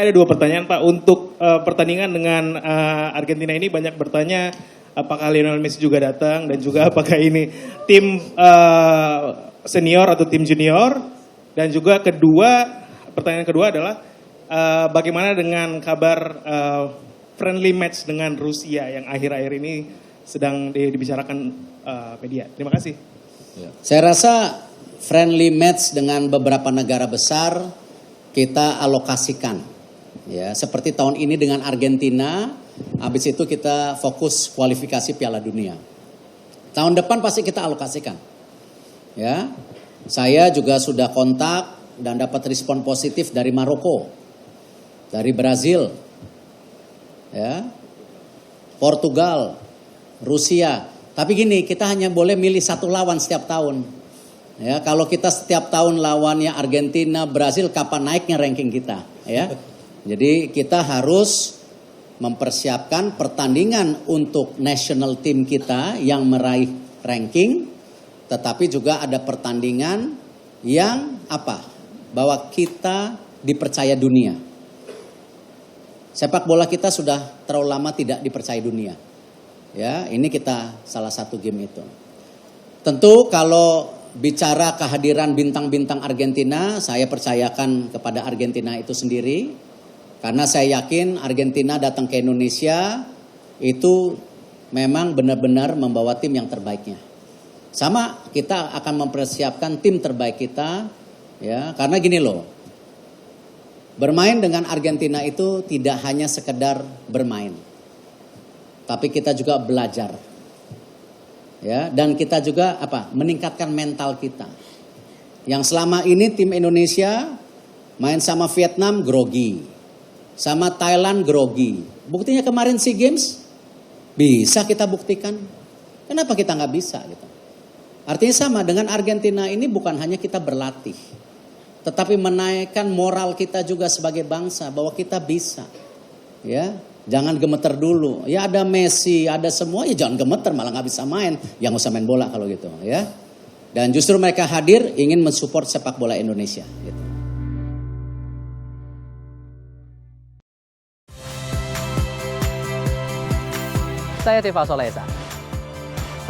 Saya ada 2 pertanyaan Pak. Untuk pertandingan dengan Argentina ini banyak bertanya apakah Lionel Messi juga datang dan juga apakah ini tim senior atau tim junior. Dan juga pertanyaan kedua adalah bagaimana dengan kabar friendly match dengan Rusia yang akhir-akhir ini sedang dibicarakan media. Terima kasih. Saya rasa friendly match dengan beberapa negara besar kita alokasikan. Ya, seperti tahun ini dengan Argentina, habis itu kita fokus kualifikasi Piala Dunia. Tahun depan pasti kita alokasikan. Ya. Saya juga sudah kontak dan dapat respon positif dari Maroko, dari Brazil, ya, Portugal, Rusia. Tapi gini, kita hanya boleh milih satu lawan setiap tahun. Ya, kalau kita setiap tahun lawannya Argentina, Brazil, kapan naiknya ranking kita? Ya, jadi kita harus mempersiapkan pertandingan untuk national team kita yang meraih ranking, tetapi juga ada pertandingan yang bahwa kita dipercaya dunia. Sepak bola kita sudah terlalu lama tidak dipercaya dunia. Ya, ini kita salah satu game itu. Tentu kalau bicara kehadiran bintang-bintang Argentina, saya percayakan kepada Argentina itu sendiri. Karena saya yakin Argentina datang ke Indonesia itu memang benar-benar membawa tim yang terbaiknya. Sama, kita akan mempersiapkan tim terbaik kita, ya. Karena gini loh, bermain dengan Argentina itu tidak hanya sekedar bermain, tapi kita juga belajar. Ya, dan kita juga meningkatkan mental kita. Yang selama ini tim Indonesia main sama Vietnam grogi, sama Thailand grogi. Buktinya kemarin SEA Games bisa kita buktikan. Kenapa kita nggak bisa gitu? Artinya sama dengan Argentina ini, bukan hanya kita berlatih, tetapi menaikkan moral kita juga sebagai bangsa bahwa kita bisa. Ya. Jangan gemeter dulu. Ya, ada Messi, ada semua, ya jangan gemeter, malah nggak bisa main. Yang usah main bola kalau gitu, ya. Dan justru mereka hadir ingin mensupport sepak bola Indonesia. Gitu. Saya Tifa Solesa.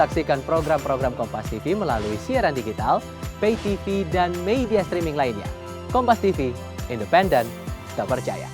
Saksikan program-program Kompas TV melalui siaran digital, pay TV, dan media streaming lainnya. Kompas TV, independen, terpercaya.